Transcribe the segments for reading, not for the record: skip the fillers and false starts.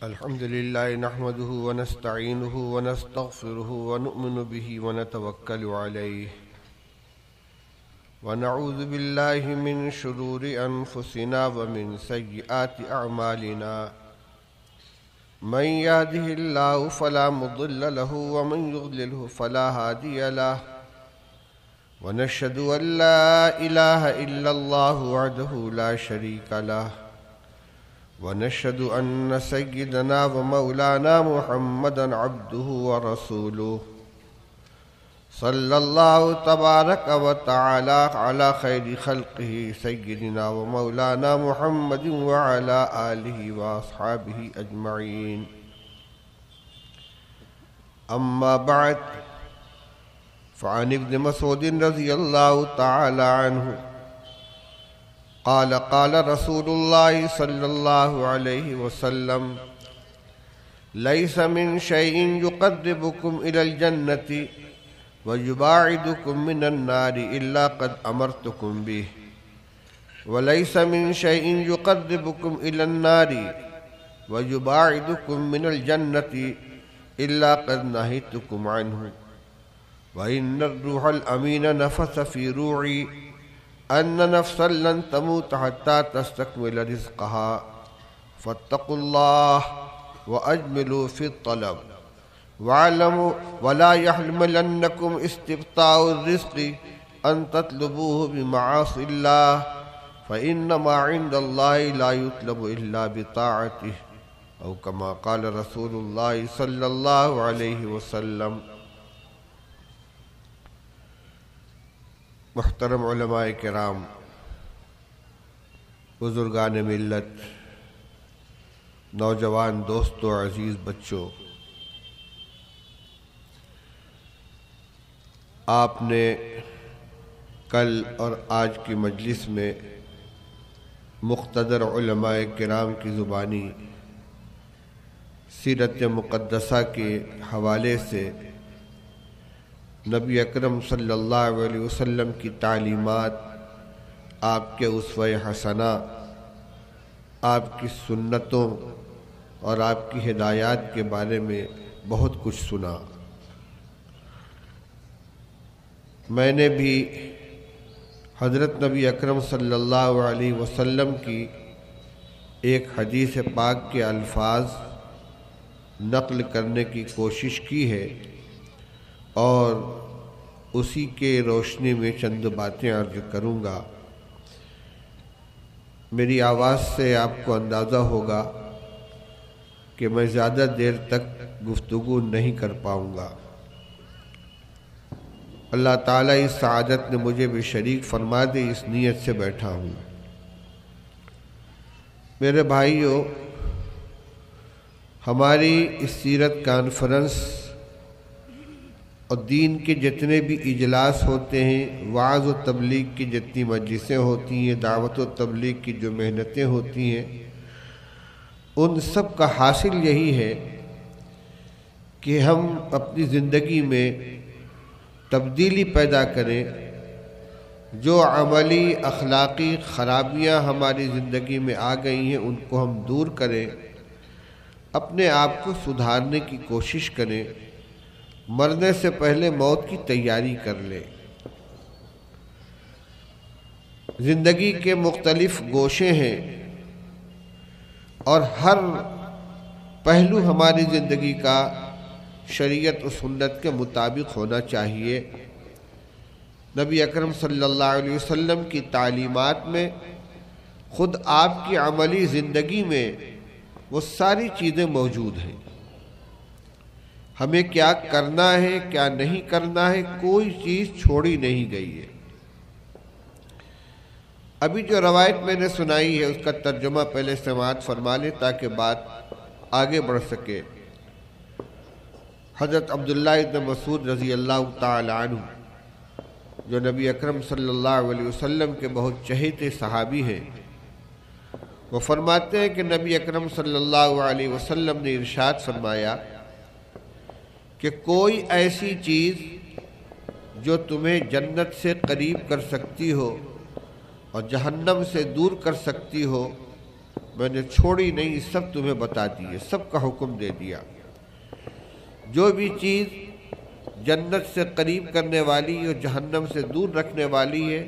الحمد لله نحمده ونستعينه ونستغفره ونؤمن به ونتوكل عليه ونعوذ بالله من شرور أنفسنا ومن سيئات أعمالنا من يهده الله فلا مضل له ومن يضلله فلا هادي له ونشهد أن لا إله إلا الله وحده لا شريك له ونشهد أن سيدنا ومولانا محمدا عبده ورسوله صلى الله تبارك وتعالى على خير خلقه سيدنا ومولانا محمد وعلى آله وأصحابه أجمعين. أما بعد، فعن ابن مسعود رضي الله تعالى عنه قال قال رسول الله صلى الله عليه وسلم: ليس من شيء يقربكم إلى الجنة ويباعدكم من النار إلا قد أمرتكم به، وليس من شيء يقربكم إلى النار ويباعدكم من الجنة إلا قد نهيتكم عنه، وإن الروح الأمين نفث في روعي أن نفسا لن تموت حتى تستكمل رزقها، فاتقوا الله وأجملوا في الطلب، واعلموا ولا يحملنكم استبطاء الرزق أن تطلبوه بمعاصي الله، فإنما عند الله لا يطلب إلا بطاعته، أو كما قال رسول الله صلى الله عليه وسلم. محترم علماء کرام، بزرگان ملت، نوجوان دوستوں، عزیز بچوں، آپ نے کل اور آج کی مجلس میں مقتدر علماء کرام کی زبانی سیرت مقدسہ کے حوالے سے نبی اکرم صلی اللہ علیہ وسلم کی تعلیمات، آپ کے اسوہ حسنہ، آپ کی سنتوں اور آپ کی ہدایات کے بارے میں بہت کچھ سنا. میں نے بھی حضرت نبی اکرم صلی اللہ علیہ وسلم کی ایک حدیث پاک کے الفاظ نقل کرنے کی کوشش کی ہے اور اسی کے روشنی میں چند باتیں عرض کروں گا. میری آواز سے آپ کو اندازہ ہوگا کہ میں زیادہ دیر تک گفتگو نہیں کر پاؤں گا. اللہ تعالیٰ اس سعادت نے مجھے بھی شریک فرما دے، اس نیت سے بیٹھا ہوں. میرے بھائیوں، ہماری اس سیرت کانفرنس اور دین کے جتنے بھی اجلاس ہوتے ہیں، وعظ و تبلیغ کی جتنی مجلسیں ہوتی ہیں، دعوت و تبلیغ کی جو محنتیں ہوتی ہیں، ان سب کا حاصل یہی ہے کہ ہم اپنی زندگی میں تبدیلی پیدا کریں. جو عملی اخلاقی خرابیاں ہماری زندگی میں آ گئی ہیں ان کو ہم دور کریں، اپنے آپ کو سدھارنے کی کوشش کریں، مرنے سے پہلے موت کی تیاری کر لیں. زندگی کے مختلف گوشے ہیں اور ہر پہلو ہماری زندگی کا شریعت و سنت کے مطابق ہونا چاہیے. نبی اکرم صلی اللہ علیہ وسلم کی تعلیمات میں، خود آپ کی عملی زندگی میں وہ ساری چیزیں موجود ہیں. ہمیں کیا کرنا ہے، کیا نہیں کرنا ہے، کوئی چیز چھوڑی نہیں گئی ہے. ابھی جو روایت میں نے سنائی ہے اس کا ترجمہ پہلے سماعت فرما لیں تاکہ بات آگے بڑھ سکے. حضرت عبداللہ ابن مسعود رضی اللہ تعالی عنہ، جو نبی اکرم صلی اللہ علیہ وسلم کے بہت چہیتے صحابی ہیں، وہ فرماتے ہیں کہ نبی اکرم صلی اللہ علیہ وسلم نے ارشاد فرمایا کہ کوئی ایسی چیز جو تمہیں جنت سے قریب کر سکتی ہو اور جہنم سے دور کر سکتی ہو میں نے چھوڑی نہیں، سب تمہیں بتا دیے، سب کا حکم دے دیا۔ جو بھی چیز جنت سے قریب کرنے والی اور جہنم سے دور رکھنے والی ہے،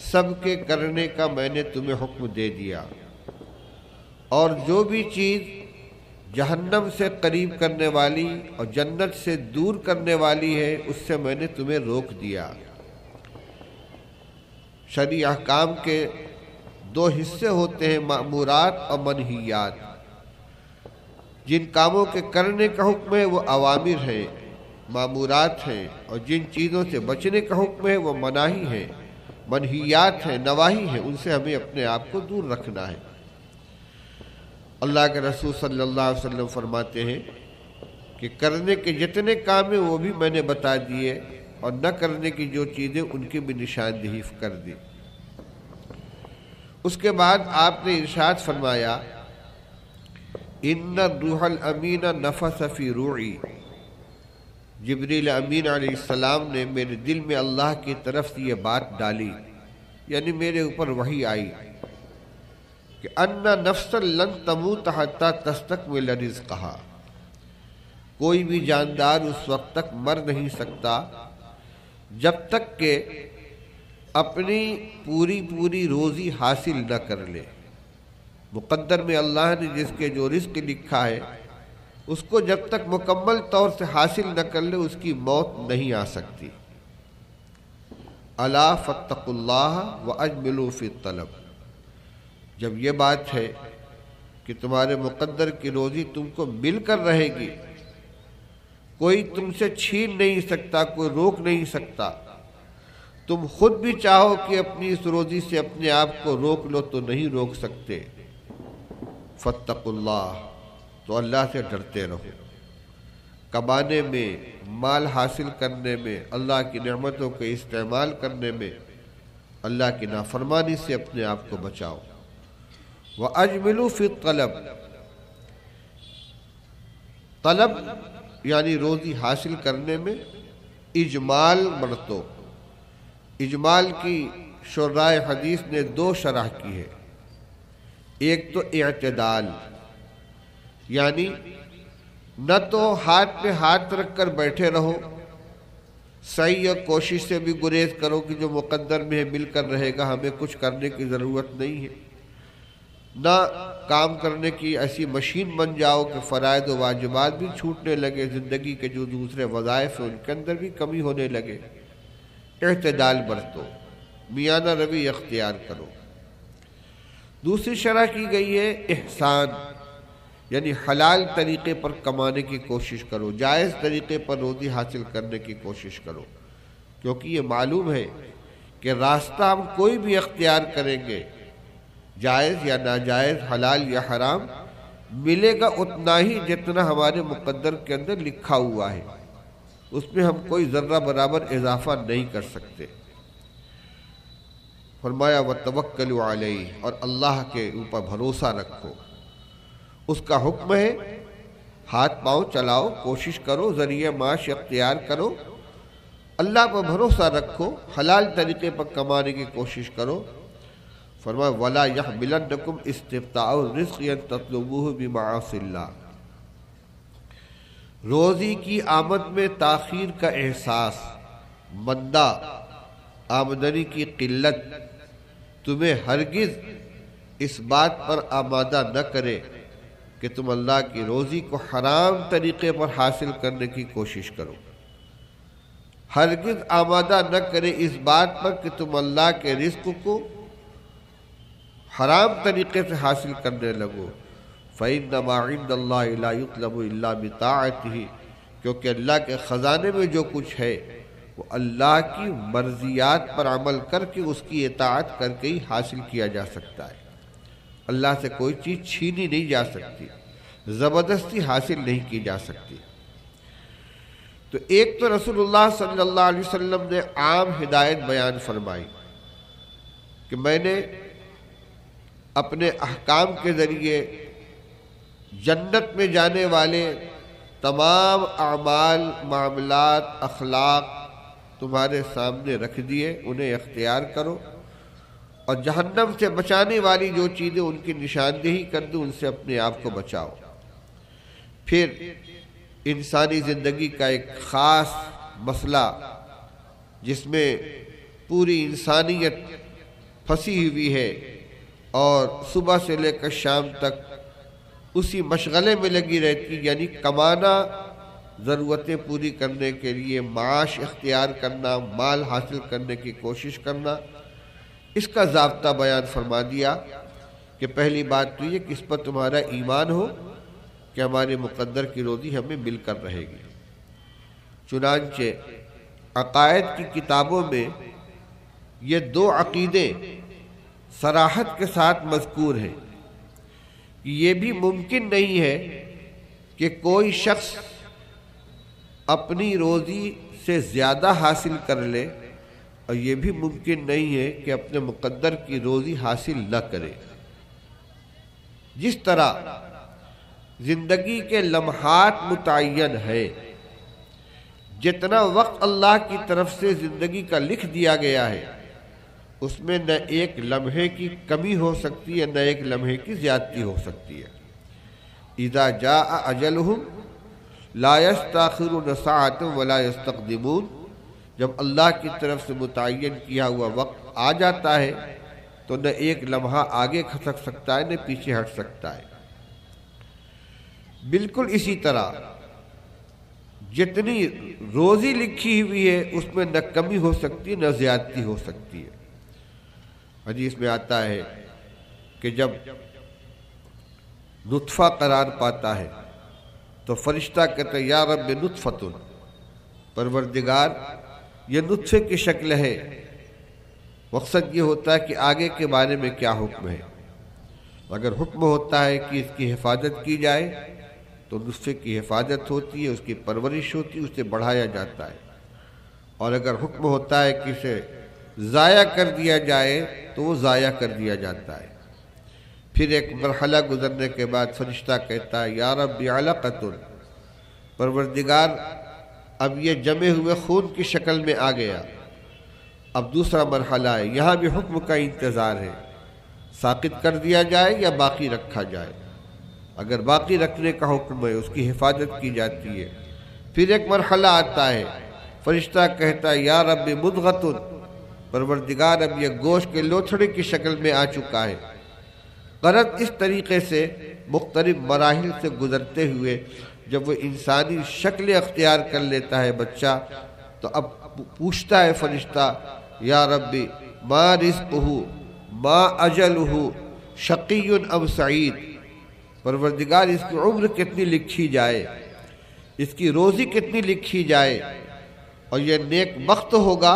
سب کے کرنے کا میں نے تمہیں حکم دے دیا، اور جو بھی چیز جہنم سے قریب کرنے والی اور جنت سے دور کرنے والی ہے، اس سے میں نے تمہیں روک دیا۔ شرعی احکام کے دو حصے ہوتے ہیں، مأمورات اور منہیات۔ جن کاموں کے کرنے کا حکم ہے وہ اوامر ہیں، مأمورات ہیں، اور جن چیزوں سے بچنے کا حکم ہے وہ مناہی ہیں، منہیات ہیں، نواہی ہیں، ان سے ہمیں اپنے آپ کو دور رکھنا ہے۔ اللہ کے رسول صلی اللہ علیہ وسلم فرماتے ہیں کہ کرنے کے جتنے کام ہیں وہ بھی میں نے بتا دیے، اور نہ کرنے کی جو چیزیں ان کی بھی نشاندہی کر دی۔ اس کے بعد آپ نے ارشاد فرمایا، ان الروح الامین نفث فی روعی، جبریل امین علیہ السلام نے میرے دل میں اللہ کی طرف سے یہ بات ڈالی، یعنی میرے اوپر وحی آئی کہ ان نفس لن تموت حتی تستکمل رزقہا، کوئی بھی جاندار اس وقت تک مر نہیں سکتا جب تک کہ اپنی پوری روزی حاصل نہ کر لے۔ مقدر میں اللہ نے جس کے جو رزق لکھا ہے اس کو جب تک مکمل طور سے حاصل نہ کر لے اس کی موت نہیں آ سکتی۔ الا فاتقوا اللہ واجملوا فی الطلب، جب یہ بات ہے کہ تمہارے مقدر کی روزی تم کو مل کر رہے گی، کوئی تم سے چھین نہیں سکتا، کوئی روک نہیں سکتا، تم خود بھی چاہو کہ اپنی اس روزی سے اپنے آپ کو روک لو تو نہیں روک سکتے۔ فاتقوا اللہ، تو اللہ سے ڈرتے رہو۔ کمانے میں، مال حاصل کرنے میں، اللہ کی نعمتوں کے استعمال کرنے میں اللہ کی نافرمانی سے اپنے آپ کو بچاؤ۔ وَأَجْمِلُوا فِي الطَّلَبِ، طلب یعنی روزی حاصل کرنے میں اجمال برتو۔ اجمال کی شرائع حدیث نے دو شرح کی ہے، ایک تو اعتدال، یعنی نہ تو ہاتھ پہ ہاتھ رکھ کر بیٹھے رہو، سعی اور کوشش سے بھی گریز کرو کہ جو مقدر میں ہے مل کر رہے گا، ہمیں کچھ کرنے کی ضرورت نہیں ہے، نہ کام کرنے کی ایسی مشین بن جاؤ کہ فرائض و واجبات بھی چھوٹنے لگے، زندگی کے جو دوسرے وظائف ہیں ان کے اندر بھی کمی ہونے لگے۔ اعتدال برتو، میانہ روی اختیار کرو۔ دوسری شرح کی گئی ہے احسان، یعنی حلال طریقے پر کمانے کی کوشش کرو، جائز طریقے پر روزی حاصل کرنے کی کوشش کرو، کیونکہ یہ معلوم ہے کہ راستہ ہم کوئی بھی اختیار کریں گے، جائز یا ناجائز، حلال یا حرام، ملے گا اتنا ہی جتنا ہمارے مقدر کے اندر لکھا ہوا ہے، اس میں ہم کوئی ذرہ برابر اضافہ نہیں کر سکتے۔ فرمایا وَتَوَكَّلُوا عَلَيْهِ، اور اللہ کے اوپر بھروسہ رکھو، اس کا حکم ہے ہاتھ پاؤں چلاؤ، کوشش کرو، ذریعہ معاش اختیار کرو، اللہ پر بھروسہ رکھو، حلال طریقے پر کمانے کی کوشش کرو۔ فرمایا وَلَا يَحْمِلَنَّكُمْ اسْتِبْطَاءُ الرِّزْقِ أَن تَطْلُبُوهُ بِمَعَاصِ اللَّهِ، روزی کی آمد میں تاخیر کا احساس، مندہ آمدنی کی قلت تمہیں ہرگز اس بات پر آمادہ نہ کرے کہ تم اللہ کی روزی کو حرام طریقے پر حاصل کرنے کی کوشش کرو، ہرگز آمادہ نہ کرے اس بات پر کہ تم اللہ کے رزق کو حرام طریقے سے حاصل کرنے لگو۔ فَإِنَّمَا عِندَ اللَّهِ لَا يُطْلَبُ إِلَّا بِطَاعَتِهِ، کیونکہ اللہ کے خزانے میں جو کچھ ہے وہ اللہ کی مرضیات پر عمل کر کے اس کی اطاعت کر کے ہی حاصل کیا جا سکتا ہے۔ اللہ سے کوئی چیز چھینی نہیں جا سکتی، زبردستی حاصل نہیں کی جا سکتی۔ تو ایک تو رسول اللہ صلی اللہ علیہ وسلم نے عام ہدایت بیان فرمائی کہ میں نے اپنے احکام کے ذریعے جنت میں جانے والے تمام اعمال، معاملات، اخلاق تمہارے سامنے رکھ دیے، انہیں اختیار کرو، اور جہنم سے بچانے والی جو چیزیں ان کی نشاندہی کر دیں ان سے اپنے آپ کو بچاؤ۔ پھر انسانی زندگی کا ایک خاص مسئلہ جس میں پوری انسانیت پھنسی ہوئی ہے اور صبح سے لے کر شام تک اسی مشغلے میں لگی رہتی، یعنی کمانا، ضرورتیں پوری کرنے کے لیے معاش اختیار کرنا، مال حاصل کرنے کی کوشش کرنا، اس کا ضابطہ بیان فرما دیا کہ پہلی بات تو یہ کہ اس پر تمہارا ایمان ہو کہ ہمارے مقدر کی روزی ہمیں مل کر رہے گی۔ چنانچہ عقائد کی کتابوں میں یہ دو عقیدے صراحت کے ساتھ مذکور ہیں کہ یہ بھی ممکن نہیں ہے کہ کوئی شخص اپنی روزی سے زیادہ حاصل کر لے، اور یہ بھی ممکن نہیں ہے کہ اپنے مقدر کی روزی حاصل نہ کرے۔ جس طرح زندگی کے لمحات متعین ہے، جتنا وقت اللہ کی طرف سے زندگی کا لکھ دیا گیا ہے اس میں نہ ایک لمحے کی کمی ہو سکتی ہے نہ ایک لمحے کی زیادتی ہو سکتی ہے۔ اذا جاء اجلہم لا یستاخرون ساعۃ ولا یستقدمون، جب اللہ کی طرف سے متعین کیا ہوا وقت آ جاتا ہے تو نہ ایک لمحہ آگے کھسک سکتا ہے نہ پیچھے ہٹ سکتا ہے۔ بالکل اسی طرح جتنی روزی لکھی ہوئی ہے اس میں نہ کمی ہو سکتی نہ زیادتی ہو سکتی ہے۔ حدیث میں آتا ہے کہ جب نطفہ قرار پاتا ہے تو فرشتہ کہتا ہے یا رب نطفۃ، پروردگار یہ نطفے کی شکل ہے، مقصد یہ ہوتا ہے کہ آگے کے بارے میں کیا حکم ہے۔ اگر حکم ہوتا ہے کہ اس کی حفاظت کی جائے تو نطفے کی حفاظت ہوتی ہے، اس کی پرورش ہوتی ہے، اسے بڑھایا جاتا ہے، اور اگر حکم ہوتا ہے کہ اسے ضائع کر دیا جائے تو وہ ضائع کر دیا جاتا ہے۔ پھر ایک مرحلہ گزرنے کے بعد فرشتہ کہتا ہے یا رب علقۃ، پروردگار اب یہ جمے ہوئے خون کی شکل میں آ گیا، اب دوسرا مرحلہ ہے، یہاں بھی حکم کا انتظار ہے، ساقط کر دیا جائے یا باقی رکھا جائے۔ اگر باقی رکھنے کا حکم ہے اس کی حفاظت کی جاتی ہے۔ پھر ایک مرحلہ آتا ہے، فرشتہ کہتا ہے یا رب مضغۃ، پروردگار اب یہ گوشت کے لوتھڑے کی شکل میں آ چکا ہے۔ غرض اس طریقے سے مختلف مراحل سے گزرتے ہوئے جب وہ انسانی شکل اختیار کر لیتا ہے بچہ، تو اب پوچھتا ہے فرشتہ یا ربی ما رزقہ ما اجلہ شقی ام سعید، پروردگار اس کی عمر کتنی لکھی جائے، اس کی روزی کتنی لکھی جائے، اور یہ نیک بخت ہوگا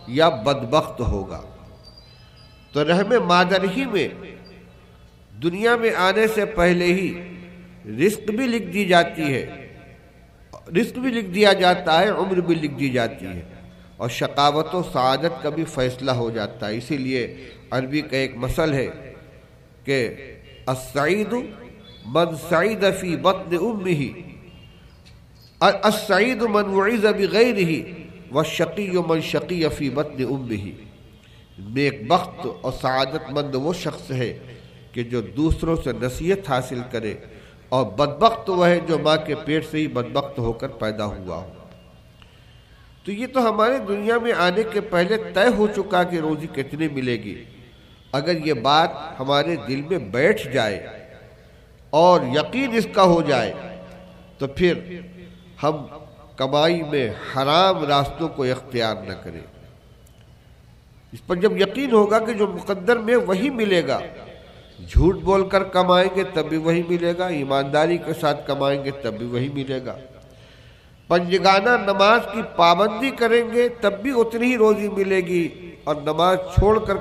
یا بدبخت ہوگا۔ تو رحم مادر ہی میں دنیا میں آنے سے پہلے ہی رزق بھی لکھ دی جاتی ہے، رزق بھی لکھ دیا جاتا ہے، عمر بھی لکھ دی جاتی ہے، اور شقاوت و سعادت کا بھی فیصلہ ہو جاتا ہے۔ اسی لیے عربی کا ایک مثل ہے کہ السعید من سعید فی بطن امہ، السعید من وعظ بغیرہ والشقی من شقی فی بطن امہ۔ نیک بخت اور سعادت مند وہ شخص ہے کہ جو دوسروں سے نصیحت حاصل کرے، اور بدبخت وہ ہے جو ماں کے پیٹ سے ہی بدبخت ہو کر پیدا ہوا ہو۔ تو یہ تو ہمارے دنیا میں آنے کے پہلے طے ہو چکا کہ روزی کتنی ملے گی۔ اگر یہ بات ہمارے دل میں بیٹھ جائے اور یقین اس کا ہو جائے تو پھر ہم کمائی میں حرام راستوں کو اختیار نہ کریں۔ اس پر جب یقین ہوگا کہ جو مقدر میں وہی ملے گا، جھوٹ بول کر کمائیں گے تب بھی وہی ملے گا، ایمانداری کے ساتھ کمائیں گے تب بھی وہی ملے گا، پنجگانہ نماز کی پابندی کریں گے تب بھی اتنی ہی روزی ملے گی، اور نماز چھوڑ کر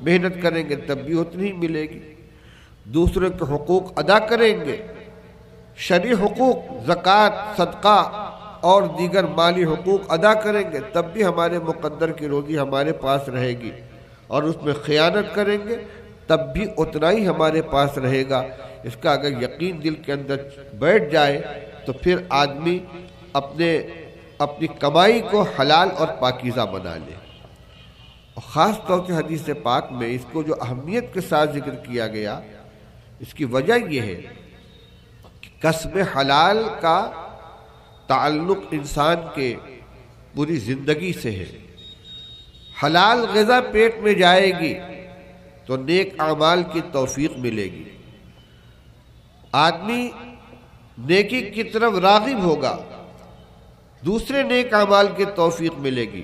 محنت کریں گے تب بھی اتنی ہی ملے گی، دوسروں کے حقوق ادا کریں گے، شرعی حقوق زکوٰۃ، صدقہ اور دیگر مالی حقوق ادا کریں گے تب بھی ہمارے مقدر کی روزی ہمارے پاس رہے گی، اور اس میں خیانت کریں گے تب بھی اتنا ہی ہمارے پاس رہے گا۔ اس کا اگر یقین دل کے اندر بیٹھ جائے تو پھر آدمی اپنی کمائی کو حلال اور پاکیزہ بنا لے۔ اور خاص طور سے حدیث پاک میں اس کو جو اہمیت کے ساتھ ذکر کیا گیا، اس کی وجہ یہ ہے کہ کسب حلال کا تعلق انسان کے پوری زندگی سے ہے۔ حلال غذا پیٹ میں جائے گی تو نیک اعمال کی توفیق ملے گی، آدمی نیکی کی طرف راغب ہوگا، دوسرے نیک اعمال کی توفیق ملے گی،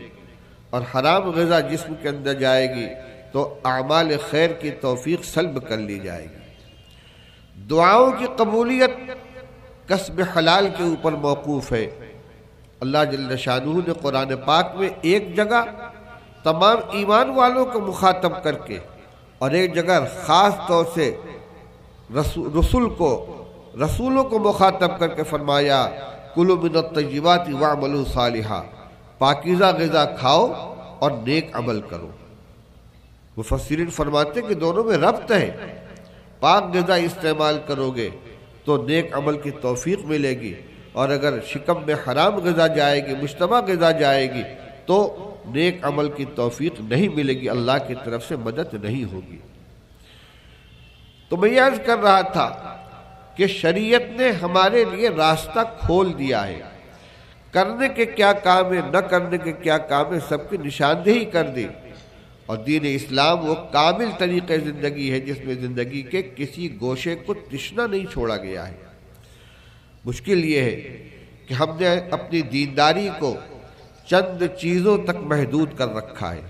اور حرام غذا جسم کے اندر جائے گی تو اعمال خیر کی توفیق سلب کر لی جائے گی۔ دعاؤں کی قبولیت کسب حلال کے اوپر موقوف ہے۔ اللہ جل شانہ نے قرآن پاک میں ایک جگہ تمام ایمان والوں کو مخاطب کر کے اور ایک جگہ خاص طور سے رسولوں کو مخاطب کر کے فرمایا کلوا من الطیبات واعملوا صالحا، پاکیزہ غذا کھاؤ اور نیک عمل کرو۔ مفسرین فرماتے ہیں کہ دونوں میں ربط ہے، پاک غذا استعمال کرو گے تو نیک عمل کی توفیق ملے گی، اور اگر شکم میں حرام غذا جائے گی، مشتبہ غذا جائے گی تو نیک عمل کی توفیق نہیں ملے گی، اللہ کی طرف سے مدد نہیں ہوگی۔ تو میں یہ عرض کر رہا تھا کہ شریعت نے ہمارے لیے راستہ کھول دیا ہے، کرنے کے کیا کام ہے، نہ کرنے کے کیا کام ہے، سب کی نشاندہی کر دی، اور دین اسلام وہ کامل طریقہ زندگی ہے جس میں زندگی کے کسی گوشے کو تشنا نہیں چھوڑا گیا ہے۔ مشکل یہ ہے کہ ہم نے اپنی دینداری کو چند چیزوں تک محدود کر رکھا ہے۔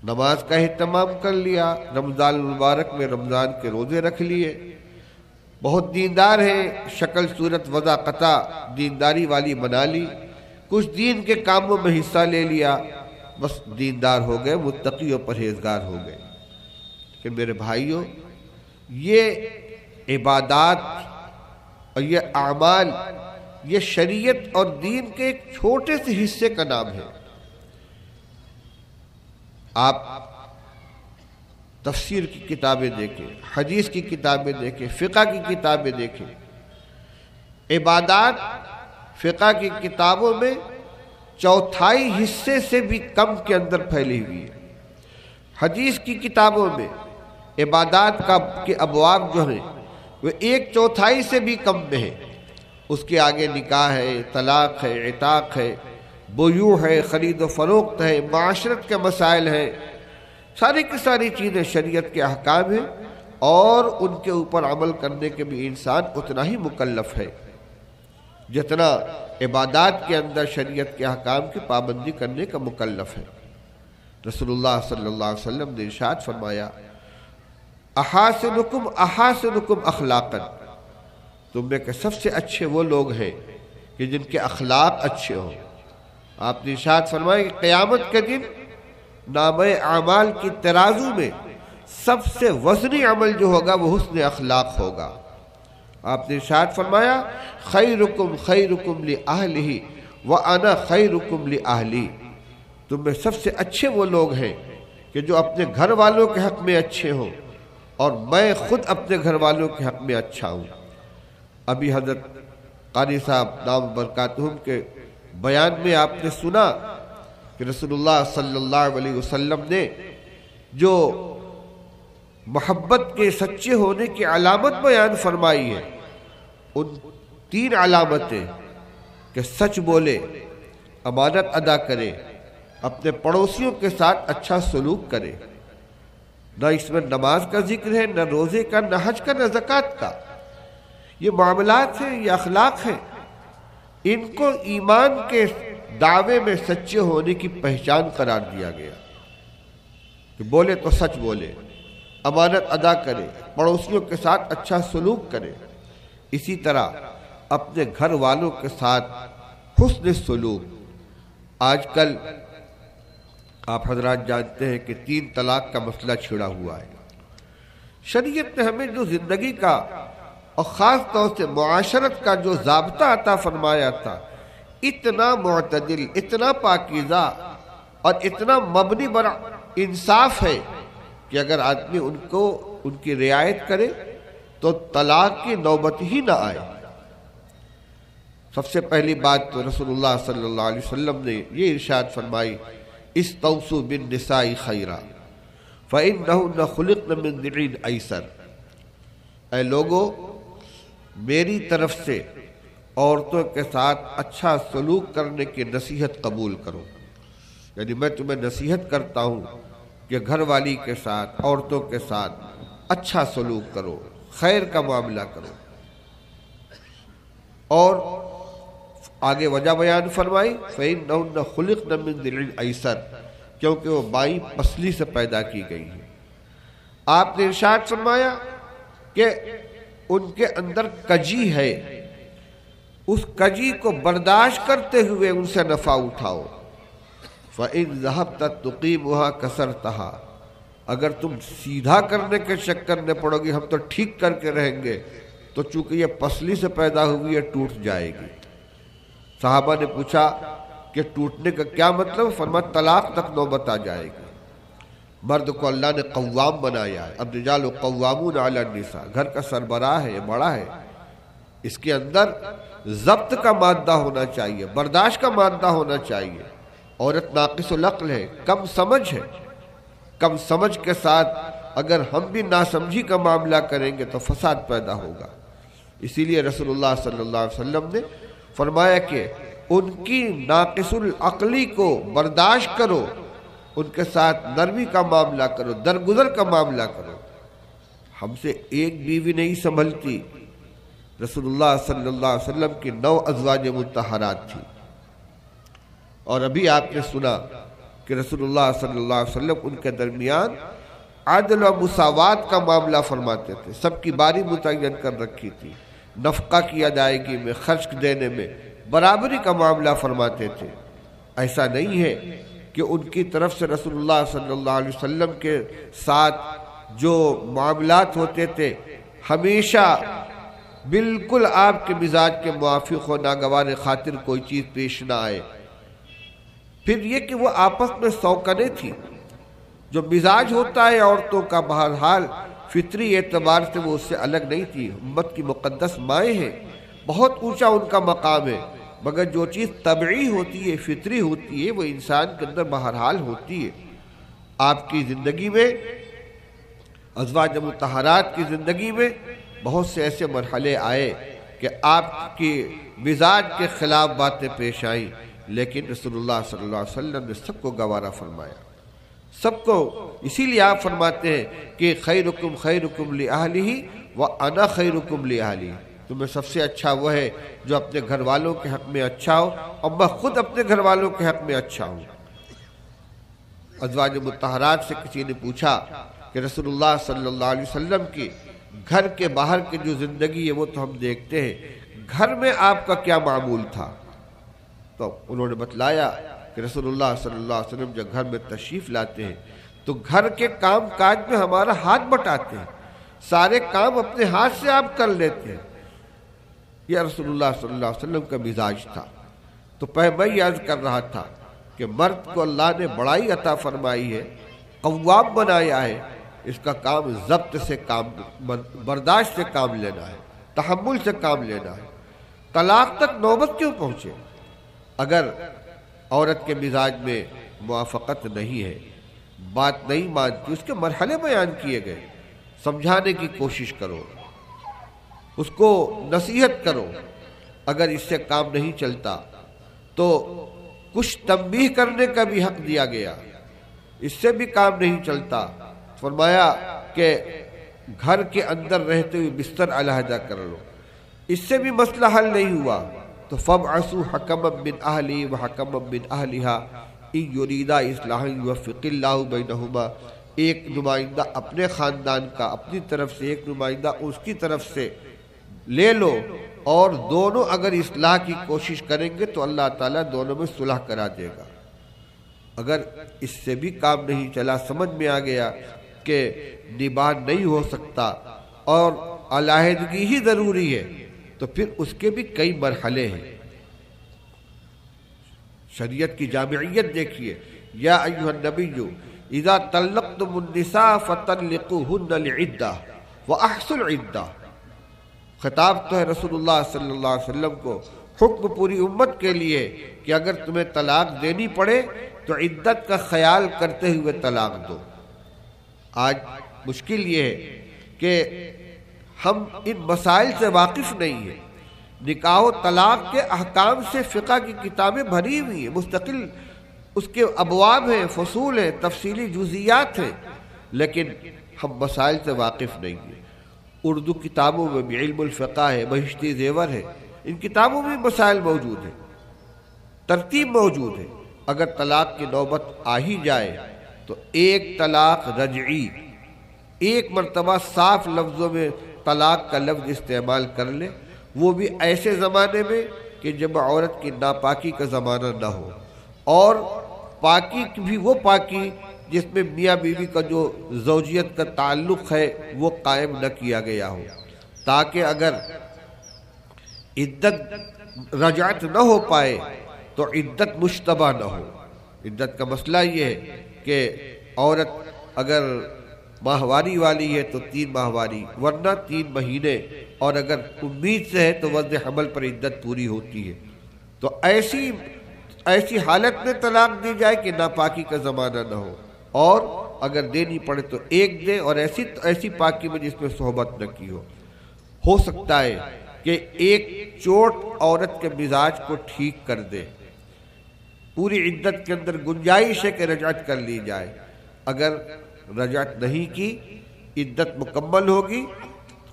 نماز کا اہتمام کر لیا، رمضان المبارک میں رمضان کے روزے رکھ لیے، بہت دیندار ہیں، شکل صورت وضع قطع دینداری والی بنا لی، کچھ دین کے کاموں میں حصہ لے لیا، بس دیندار ہو گئے، متقی و پرہیزگار ہو گئے۔ کہ میرے بھائیوں، یہ عبادات اور یہ اعمال یہ شریعت اور دین کے ایک چھوٹے سے حصے کا نام ہے۔ آپ تفسیر کی کتابیں دیکھیں، حدیث کی کتابیں دیکھیں، فقہ کی کتابیں دیکھیں، عبادات فقہ کی کتابوں میں چوتھائی حصے سے بھی کم کے اندر پھیلی ہوئی ہے۔ حدیث کی کتابوں میں عبادات کے ابواب جو ہیں وہ 1/4 سے بھی کم میں ہے۔ اس کے آگے نکاح ہے، طلاق ہے، عتاق ہے، بیوع ہے، خرید و فروخت ہے، معاشرت کے مسائل ہیں، ساری کی ساری چیزیں شریعت کے احکام ہیں، اور ان کے اوپر عمل کرنے کے بھی انسان اتنا ہی مکلف ہے جتنا عبادات کے اندر شریعت کے احکام کی پابندی کرنے کا مکلف ہے۔ رسول اللہ صلی اللہ علیہ وسلم نے ارشاد فرمایا احاسنکم اخلاقا، تم میں کہ سب سے اچھے وہ لوگ ہیں کہ جن کے اخلاق اچھے ہوں۔ آپ نے ارشاد فرمایا کہ قیامت کے دن نامہ اعمال کی ترازو میں سب سے وزنی عمل جو ہوگا وہ حسن اخلاق ہوگا۔ آپ نے ارشاد فرمایا خیرکم خیرکم لأہلہ وأنا خیرکم لأہلی، تم میں سب سے اچھے وہ لوگ ہیں کہ جو اپنے گھر والوں کے حق میں اچھے ہوں، اور میں خود اپنے گھر والوں کے حق میں اچھا ہوں۔ ابھی حضرت قاری صاحب دام برکاتہم کے بیان میں آپ نے سنا کہ رسول اللہ صلی اللہ علیہ وسلم نے جو محبت کے سچے ہونے کی علامت بیان فرمائی ہے، ان 3 علامتیں کہ سچ بولے، امانت ادا کرے، اپنے پڑوسیوں کے ساتھ اچھا سلوک کرے۔ نہ اس میں نماز کا ذکر ہے، نہ روزے کا، نہ حج کا، نہ زکوٰۃ کا، یہ معاملات ہیں، یہ اخلاق ہیں، ان کو ایمان کے دعوے میں سچے ہونے کی پہچان قرار دیا گیا کہ بولے تو سچ بولے، امانت ادا کرے، پڑوسیوں کے ساتھ اچھا سلوک کرے، اسی طرح اپنے گھر والوں کے ساتھ حسن سلوک۔ آج کل آپ حضرات جانتے ہیں کہ 3 طلاق کا مسئلہ چھڑا ہوا ہے۔ شریعت نے ہمیں جو زندگی کا اور خاص طور سے معاشرت کا جو ضابطہ عطا فرمایا تھا، اتنا معتدل، اتنا پاکیزہ اور اتنا مبنی بر انصاف ہے کہ اگر آدمی ان کی رعایت کرے تو طلاق کی نوبت ہی نہ آئے۔ سب سے پہلی بات تو رسول اللہ صلی اللہ علیہ وسلم نے یہ ارشاد فرمائی استوصوا بالنساء خیرا فإنہن خلقن من ضلع ایسر، اے لوگو میری طرف سے عورتوں کے ساتھ اچھا سلوک کرنے کی نصیحت قبول کرو، یعنی میں تمہیں نصیحت کرتا ہوں کہ گھر والی کے ساتھ، عورتوں کے ساتھ اچھا سلوک کرو، خیر کا معاملہ کرو۔ اور آگے وجہ بیان فرمائی فإنہن خلقن من ضلع ایسر، کیونکہ وہ بائیں پسلی سے پیدا کی گئی ہیں۔ آپ نے ارشاد فرمایا کہ ان کے اندر کجی ہے، اس کجی کو برداشت کرتے ہوئے ان سے نفع اٹھاؤ۔ فَإِن ذَهَبْتَ تُقِيمُهَا كَسَرْتَهَا، اگر تم سیدھا کرنے کے چکر میں پڑو گی ہم تو ٹھیک کر کے رہیں گے، تو چونکہ یہ پسلی سے پیدا ہوئی ہے ٹوٹ جائے گی۔ صحابہ نے پوچھا کہ ٹوٹنے کا کیا مطلب؟ فرمایا طلاق تک نوبت آ جائے گی۔ مرد کو اللہ نے قوام بنایا ہے، الرجال قوامون علی النساء، گھر کا سربراہ ہے، یہ بڑا ہے، اس کے اندر ضبط کا مادہ ہونا چاہیے، برداشت کا مادہ ہونا چاہیے۔ عورت ناقص العقل ہے، کم سمجھ ہے، کم سمجھ کے ساتھ اگر ہم بھی ناسمجھی کا معاملہ کریں گے تو فساد پیدا ہوگا۔ اسی لیے رسول اللہ صلی اللہ علیہ وسلم نے فرمایا کہ ان کی ناقص العقلی کو برداشت کرو، ان کے ساتھ نرمی کا معاملہ کرو، درگزر کا معاملہ کرو۔ ہم سے ایک بیوی نہیں سنبھلتی، رسول اللہ صلی اللہ علیہ وسلم کی 9 ازواج مطہرات تھی، اور ابھی آپ نے سنا کہ رسول اللہ صلی اللہ علیہ وسلم ان کے درمیان عدل و مساوات کا معاملہ فرماتے تھے، سب کی باری متعین کر رکھی تھی، نفقہ کی ادائیگی میں، خرچ دینے میں برابری کا معاملہ فرماتے تھے۔ ایسا نہیں ہے کہ ان کی طرف سے رسول اللہ صلی اللہ علیہ وسلم کے ساتھ جو معاملات ہوتے تھے ہمیشہ بالکل آپ کے مزاج کے موافق ہو، ناگوار خاطر کوئی چیز پیش نہ آئے۔ پھر یہ کہ وہ آپس میں سوکنے تھی، جو مزاج ہوتا ہے عورتوں کا بہرحال فطری اعتبار سے وہ اس سے الگ نہیں تھی، امت کی مقدس مائیں ہیں، بہت اونچا ان کا مقام ہے، مگر جو چیز طبعی ہوتی ہے، فطری ہوتی ہے، وہ انسان کے اندر بہرحال ہوتی ہے۔ آپ کی زندگی میں، ازواج مطہرات کی زندگی میں بہت سے ایسے مرحلے آئے کہ آپ کی مزاج کے خلاف باتیں پیش آئیں، لیکن رسول اللہ صلی اللہ علیہ وسلم نے سب کو گوارا فرمایا، سب کو۔ اسی لیے آپ فرماتے ہیں کہ خیرکم خیرکم لأہلہ وأنا خیرکم لأہلی، تمہیں سب سے اچھا وہ ہے جو اپنے گھر والوں کے حق میں اچھا ہو، اور میں خود اپنے گھر والوں کے حق میں اچھا ہوں۔ ازواج مطہرات سے کسی نے پوچھا کہ رسول اللہ صلی اللہ علیہ وسلم کی گھر کے باہر کی جو زندگی ہے وہ تو ہم دیکھتے ہیں، گھر میں آپ کا کیا معمول تھا؟ تو انہوں نے بتلایا کہ رسول اللہ صلی اللہ علیہ وسلم جب گھر میں تشریف لاتے ہیں تو گھر کے کام کاج میں ہمارا ہاتھ بٹاتے ہیں، سارے کام اپنے ہاتھ سے آپ کر لیتے ہیں۔ یہ رسول اللہ صلی اللہ علیہ وسلم کا مزاج تھا۔ تو میں یہ عرض کر رہا تھا کہ مرد کو اللہ نے بڑائی عطا فرمائی ہے، قوام بنایا ہے، اس کا کام ضبط سے کام، برداشت سے کام لینا ہے، تحمل سے کام لینا ہے۔ طلاق تک نوبت کیوں پہنچے؟ اگر عورت کے مزاج میں موافقت نہیں ہے، بات نہیں مانتی، اس کے مرحلے بیان کیے گئے، سمجھانے کی کوشش کرو، اس کو نصیحت کرو۔ اگر اس سے کام نہیں چلتا تو کچھ تنبیہ کرنے کا بھی حق دیا گیا، اس سے بھی کام نہیں چلتا، فرمایا کہ گھر کے اندر رہتے ہوئے بستر علیحدہ کر لو، اس سے بھی مسئلہ حل نہیں ہوا تو فَابْعَثُوا حَكَمًا مِّنْ أَهْلِهِ وَحَكَمًا مِّنْ أَهْلِهَا إِن يُرِيدَا إِصْلَاحًا يُوَفِّقِ اللَّهُ بَيْنَهُمَا، ایک نمائندہ اپنے خاندان کا اپنی طرف سے، ایک نمائندہ اس کی طرف سے لے لو، اور دونوں اگر اصلاح کی کوشش کریں گے تو اللہ تعالیٰ دونوں میں صلح کرا دے گا۔ اگر اس سے بھی کام نہیں چلا، سمجھ میں آ گیا کہ نباہ نہیں ہو سکتا اور علیحدگی ہی ضروری ہے، تو پھر اس کے بھی کئی مرحلے ہیں۔ شریعت کی جامعیت دیکھیے، یا ایھا النبی اذا طلقتم النساء فطلقوهن لعدہ واحصوا العدہ، خطاب تو ہے رسول اللہ صلی اللہ علیہ وسلم کو، حکم پوری امت کے لیے کہ اگر تمہیں طلاق دینی پڑے تو عدت کا خیال کرتے ہوئے طلاق دو۔ آج مشکل یہ ہے کہ ہم ان مسائل سے واقف نہیں ہیں۔ نکاح و طلاق کے احکام سے فقہ کی کتابیں بھری ہوئی ہیں، مستقل اس کے ابواب ہیں، فصول ہیں، تفصیلی جزئیات ہیں، لیکن ہم مسائل سے واقف نہیں ہیں۔ اردو کتابوں میں بھی علم الفقہ ہے، بہشتی زیور ہے، ان کتابوں میں مسائل موجود ہیں، ترتیب موجود ہے۔ اگر طلاق کی نوبت آ ہی جائے تو ایک طلاق رجعی، ایک مرتبہ صاف لفظوں میں طلاق کا لفظ استعمال کر لے، وہ بھی ایسے زمانے میں کہ جب عورت کی ناپاکی کا زمانہ نہ ہو، اور پاکی بھی وہ پاکی جس میں میاں بیوی کا جو زوجیت کا تعلق ہے وہ قائم نہ کیا گیا ہو، تاکہ اگر عدت رجعت نہ ہو پائے تو عدت مشتبہ نہ ہو۔ عدت کا مسئلہ یہ ہے کہ عورت اگر ماہواری والی ہے تو 3 ماہواری، ورنہ 3 مہینے، اور اگر امید سے ہے تو وضع حمل پر عدت پوری ہوتی ہے۔ تو ایسی حالت میں طلاق دی جائے کہ ناپاکی کا زمانہ نہ ہو، اور اگر دینی پڑے تو 1 دے، اور ایسی پاکی میں جس میں صحبت نہ کی ہو سکتا ہے کہ ایک چوٹ عورت کے مزاج کو ٹھیک کر دے، پوری عدت کے اندر گنجائش ہے کہ رجعت کر لی جائے۔ اگر رجعت نہیں کی، عدت مکمل ہوگی،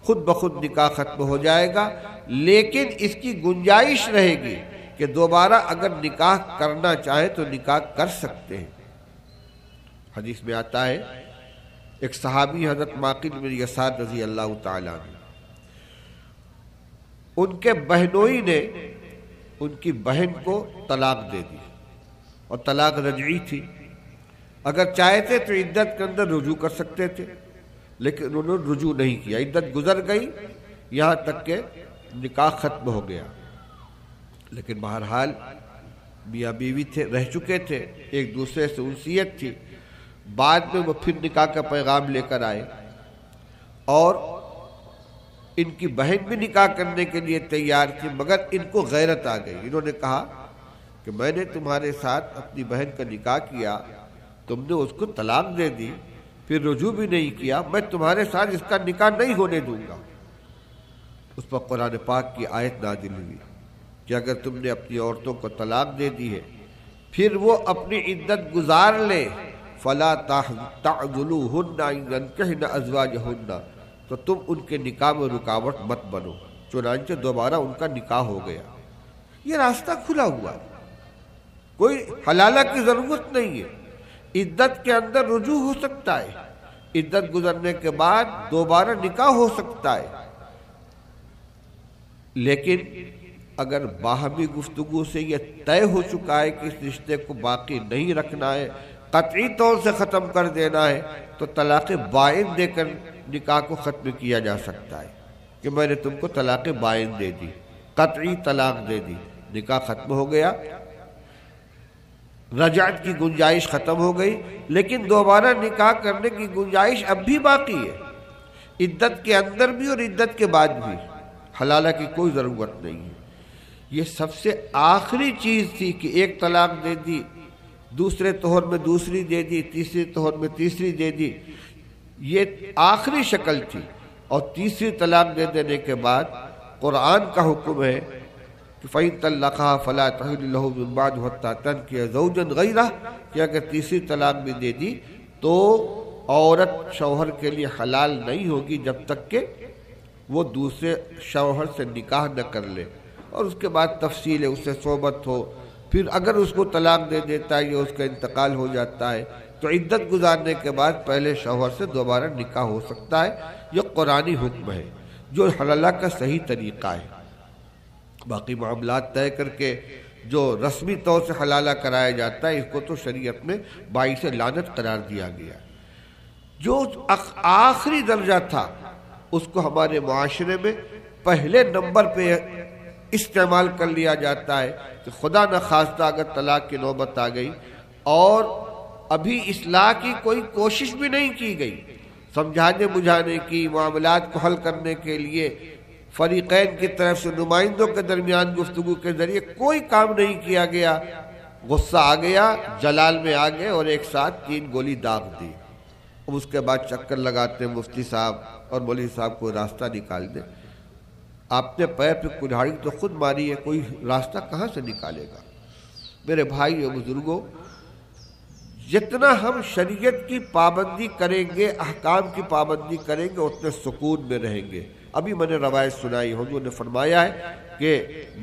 خود بخود نکاح ختم ہو جائے گا، لیکن اس کی گنجائش رہے گی کہ دوبارہ اگر نکاح کرنا چاہے تو نکاح کر سکتے ہیں۔ حدیث میں آتا ہے، ایک صحابی حضرت معقل بن یسار رضی اللہ تعالیٰ عنہ، ان کے بہنوئی نے ان کی بہن کو طلاق دے دی، اور طلاق رجعی تھی۔ اگر چاہتے تو عدت کے اندر رجوع کر سکتے تھے، لیکن انہوں نے رجوع نہیں کیا، عدت گزر گئی، یہاں تک کہ نکاح ختم ہو گیا۔ لیکن بہرحال میاں بیوی تھے، رہ چکے تھے، ایک دوسرے سے انسیت تھی۔ بعد میں وہ پھر نکاح کا پیغام لے کر آئے، اور ان کی بہن بھی نکاح کرنے کے لیے تیار تھی، مگر ان کو غیرت آ گئی۔ انہوں نے کہا کہ میں نے تمہارے ساتھ اپنی بہن کا نکاح کیا، تم نے اس کو طلاق دے دی، پھر رجوع بھی نہیں کیا، میں تمہارے ساتھ اس کا نکاح نہیں ہونے دوں گا۔ اس پر قرآن پاک کی آیت نازل ہوئی کہ اگر تم نے اپنی عورتوں کو طلاق دے دی ہے، پھر وہ اپنی عدت گزار لے، فَلَا تَعْضُلُوهُنَّ أَن يَنكِحْنَ أَزْوَاجَهُنَّ، تو تم ان کے نکاح میں رکاوٹ مت بنو۔ چنانچہ دوبارہ ان کا نکاح ہو گیا۔ یہ راستہ کھلا ہوا ہے، کوئی حلالہ کی ضرورت نہیں ہے۔ عدت کے اندر رجوع ہو سکتا ہے، عدت گزرنے کے بعد دوبارہ نکاح ہو سکتا ہے، لیکن اگر باہمی گفتگو سے یہ طے ہو چکا ہے کہ اس رشتے کو باقی نہیں رکھنا ہے، قطعی طور سے ختم کر دینا ہے، تو طلاق بائن دے کر نکاح کو ختم کیا جا سکتا ہے کہ میں نے تم کو طلاق بائن دے دی، قطعی طلاق دے دی، نکاح ختم ہو گیا، رجعت کی گنجائش ختم ہو گئی، لیکن دوبارہ نکاح کرنے کی گنجائش اب بھی باقی ہے، عدت کے اندر بھی اور عدت کے بعد بھی۔ حلالہ کی کوئی ضرورت نہیں ہے۔ یہ سب سے آخری چیز تھی کہ ایک طلاق دے دی، دوسرے طہر میں دوسری دے دی، تیسری طہر میں تیسری دے دی، یہ آخری شکل تھی۔ اور تیسری طلاق دے دینے کے بعد قرآن کا حکم ہے کہ فَإِن طَلَّقَهَا فَلَا تَحِلُّ لَهُ مِن بَعْدُ حَتَّىٰ تَنكِحَ زَوْجًا غَيْرَهُ، کہ اگر تیسری طلاق بھی دے دی تو عورت شوہر کے لیے حلال نہیں ہوگی جب تک کہ وہ دوسرے شوہر سے نکاح نہ کر لے۔ اور اس کے بعد تفصیل ہے، اس سے صحبت ہو، پھر اگر اس کو طلاق دے دیتا ہے یا اس کا انتقال ہو جاتا ہے تو عدت گزارنے کے بعد پہلے شوہر سے دوبارہ نکاح ہو سکتا ہے۔ یہ قرآنی حکم ہے جو حلالہ کا صحیح طریقہ ہے۔ باقی معاملات طے کر کے جو رسمی طور سے حلالہ کرایا جاتا ہے، اس کو تو شریعت میں باعث لعنت قرار دیا گیا۔ جو آخری درجہ تھا اس کو ہمارے معاشرے میں پہلے نمبر پہ استعمال کر لیا جاتا ہے کہ خدا نخواستہ اگر طلاق کی نوبت آ گئی اور ابھی اصلاح کی کوئی کوشش بھی نہیں کی گئی، سمجھانے بجھانے کی، معاملات کو حل کرنے کے لیے فریقین کی طرف سے نمائندوں کے درمیان گفتگو کے ذریعے کوئی کام نہیں کیا گیا، غصہ آ گیا، جلال میں آ گئے اور ایک ساتھ 3 گولی داغ دی۔ اب اس کے بعد چکر لگاتے ہیں مفتی صاحب اور مولوی صاحب کو راستہ نکال دیں۔ آپ نے پیر پہ کلہاڑی تو خود ماری ہے، کوئی راستہ کہاں سے نکالے گا؟ میرے بھائی اور بزرگوں، جتنا ہم شریعت کی پابندی کریں گے، احکام کی پابندی کریں گے، اتنے سکون میں رہیں گے۔ ابھی میں نے روایت سنائی، حضور نے فرمایا ہے کہ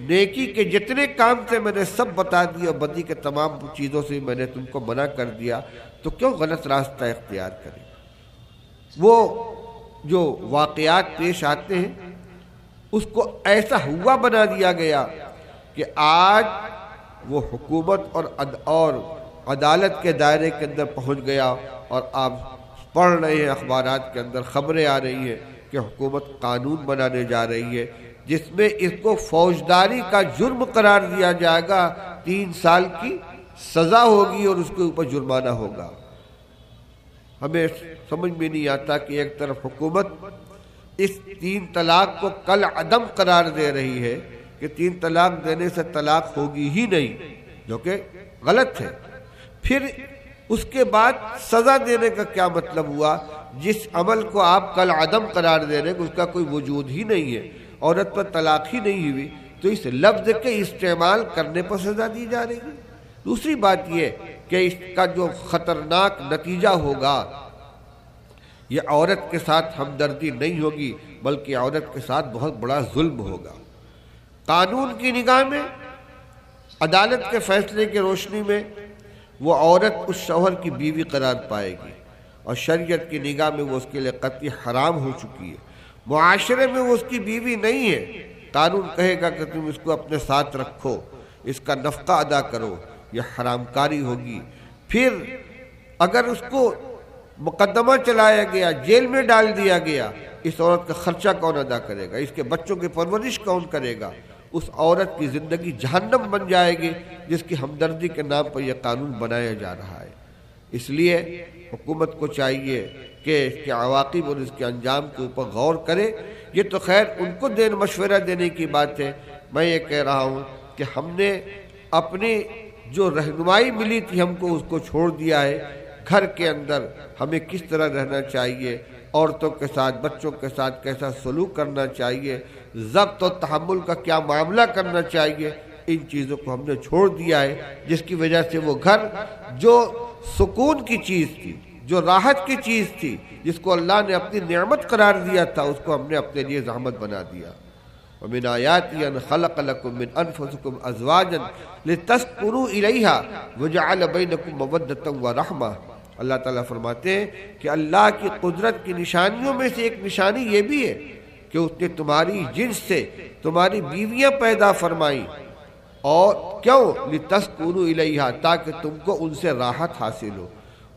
نیکی کے جتنے کام تھے میں نے سب بتا دیے اور بدی کے تمام چیزوں سے میں نے تم کو منع کر دیا، تو کیوں غلط راستہ اختیار کریں؟ وہ جو واقعات پیش آتے ہیں اس کو ایسا ہوا بنا دیا گیا کہ آج وہ حکومت اور عدالت کے دائرے کے اندر پہنچ گیا، اور آپ پڑھ رہے ہیں اخبارات کے اندر خبریں آ رہی ہیں کہ حکومت قانون بنانے جا رہی ہے جس میں اس کو فوجداری کا جرم قرار دیا جائے گا، 3 سال کی سزا ہوگی اور اس کے اوپر جرمانہ ہوگا۔ ہمیں سمجھ میں نہیں آتا کہ ایک طرف حکومت اس 3 طلاق کو کل عدم قرار دے رہی ہے کہ 3 طلاق دینے سے طلاق ہوگی ہی نہیں، جو کہ غلط ہے، پھر اس کے بعد سزا دینے کا کیا مطلب ہوا؟ جس عمل کو آپ کل عدم قرار دے رہے ہیں اس کا کوئی وجود ہی نہیں ہے، عورت پر طلاق ہی نہیں ہوئی، تو اس لفظ کے استعمال کرنے پر سزا دی جا رہی ہے۔ دوسری بات یہ کہ اس کا جو خطرناک نتیجہ ہوگا، یہ عورت کے ساتھ ہمدردی نہیں ہوگی بلکہ عورت کے ساتھ بہت بڑا ظلم ہوگا۔ قانون کی نگاہ میں، عدالت کے فیصلے کی روشنی میں وہ عورت اس شوہر کی بیوی قرار پائے گی، اور شریعت کی نگاہ میں وہ اس کے لیے قطعی حرام ہو چکی ہے۔ معاشرے میں وہ اس کی بیوی نہیں ہے، قانون کہے گا کہ تم اس کو اپنے ساتھ رکھو، اس کا نفقہ ادا کرو، یہ حرام کاری ہوگی۔ پھر اگر اس کو مقدمہ چلایا گیا، جیل میں ڈال دیا گیا، اس عورت کا خرچہ کون ادا کرے گا؟ اس کے بچوں کی پرورش کون کرے گا؟ اس عورت کی زندگی جہنم بن جائے گی جس کی ہمدردی کے نام پر یہ قانون بنایا جا رہا ہے۔ اس لیے حکومت کو چاہیے کہ اس کے عواقب اور اس کے انجام کے اوپر غور کرے۔ یہ تو خیر ان کو مشورہ دینے کی بات ہے، میں یہ کہہ رہا ہوں کہ ہم نے اپنی جو رہنمائی ملی تھی ہم کو اس کو چھوڑ دیا ہے۔ گھر کے اندر ہمیں کس طرح رہنا چاہیے، عورتوں کے ساتھ، بچوں کے ساتھ کیسا سلوک کرنا چاہیے، ضبط و تحمل کا کیا معاملہ کرنا چاہیے، ان چیزوں کو ہم نے چھوڑ دیا ہے، جس کی وجہ سے وہ گھر جو سکون کی چیز تھی، جو راحت کی چیز تھی، جس کو اللہ نے اپنی نعمت قرار دیا تھا، اس کو ہم نے اپنے لیے زحمت بنا دیا۔ وَمِنْ آيَاتِهِ أَنْ خَلَقَ لَكُم مِّنْ أَنفُسِكُمْ أَزْوَاجًا لِتَسْكُنُوا إِلَيْهَا وَجَعَلَ بَيْنَكُم مَّوَدَّةً وَرَحْمَةً۔ اللہ تعالیٰ فرماتے ہیں کہ اللہ کی قدرت کی نشانیوں میں سے ایک نشانی یہ بھی ہے کہ اس نے تمہاری جنس سے تمہاری بیویاں پیدا فرمائیں، اور کیوں؟ لِتَسْكُنُوا إِلَيْهَا، تاکہ تم کو ان سے راحت حاصل ہو،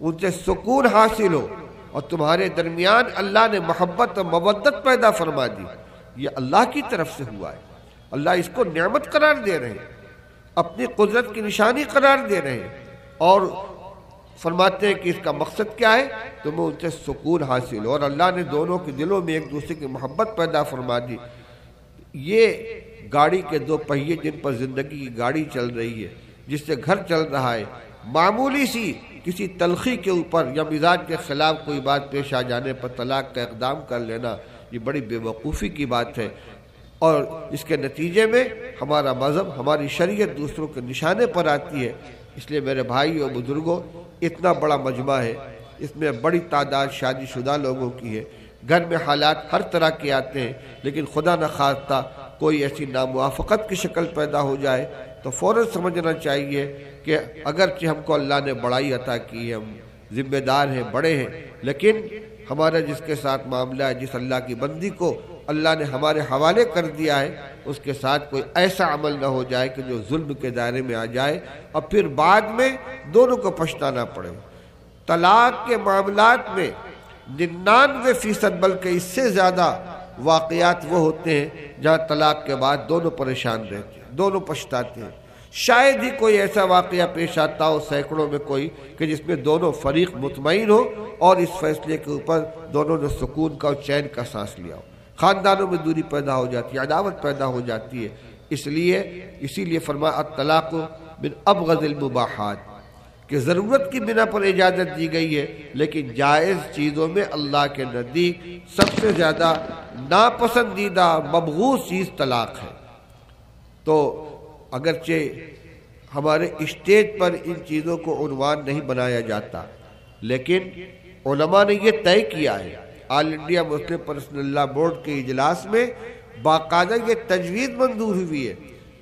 ان سے سکون حاصل ہو، اور تمہارے درمیان اللہ نے محبت و مودت پیدا فرما دی۔ یہ اللہ کی طرف سے ہوا ہے، اللہ اس کو نعمت قرار دے رہے ہیں، اپنی قدرت کی نشانی قرار دے رہے ہیں، اور فرماتے ہیں کہ اس کا مقصد کیا ہے؟ تمہیں ان سے سکون حاصل ہو، اور اللہ نے دونوں کے دلوں میں ایک دوسرے کی محبت پیدا فرما دی۔ یہ گاڑی کے 2 پہیے جن پر زندگی کی گاڑی چل رہی ہے، جس سے گھر چل رہا ہے، معمولی سی کسی تلخی کے اوپر یا مزاج کے خلاف کوئی بات پیش آ جانے پر طلاق کا اقدام کر لینا، یہ بڑی بے وقوفی کی بات ہے، اور اس کے نتیجے میں ہمارا مذہب، ہماری شریعت دوسروں کے نشانے پر آتی ہے۔ اس لیے میرے بھائی اور بزرگوں، اتنا بڑا مجمع ہے، اس میں بڑی تعداد شادی شدہ لوگوں کی ہے، گھر میں حالات ہر طرح کے آتے ہیں، لیکن خدا نخواستہ کوئی ایسی ناموافقت کی شکل پیدا ہو جائے تو فوراً سمجھنا چاہیے کہ اگرچہ ہم کو اللہ نے بڑائی عطا کی ہے، ہم ذمہ دار ہیں، بڑے ہیں، لیکن ہمارا جس کے ساتھ معاملہ ہے، جس اللہ کی بندی کو اللہ نے ہمارے حوالے کر دیا ہے، اس کے ساتھ کوئی ایسا عمل نہ ہو جائے کہ جو ظلم کے دائرے میں آ جائے اور پھر بعد میں دونوں کو پچھتانا پڑے۔ طلاق کے معاملات میں 99% بلکہ اس سے زیادہ واقعات وہ ہوتے ہیں جہاں طلاق کے بعد دونوں پریشان رہتے ہیں، دونوں پچھتاتے ہیں۔ شاید ہی کوئی ایسا واقعہ پیش آتا ہو سینکڑوں میں کوئی کہ جس میں دونوں فریق مطمئن ہو اور اس فیصلے کے اوپر دونوں نے سکون کا اور چین کا سانس لیا ہو۔ خاندانوں میں دوری پیدا ہو جاتی ہے، عداوت پیدا ہو جاتی ہے۔ اسی لیے فرمایا الطلاق من ابغض المباحات، کہ ضرورت کی بنا پر اجازت دی گئی ہے، لیکن جائز چیزوں میں اللہ کے نزدیک سب سے زیادہ ناپسندیدہ مبغوض چیز طلاق ہے۔ تو اگرچہ ہمارے اسٹیج پر ان چیزوں کو عنوان نہیں بنایا جاتا، لیکن علماء نے یہ طے کیا ہے، آل انڈیا مسلم پرسنل لا بورڈ کے اجلاس میں باقاعدہ یہ تجویز منظور ہوئی ہے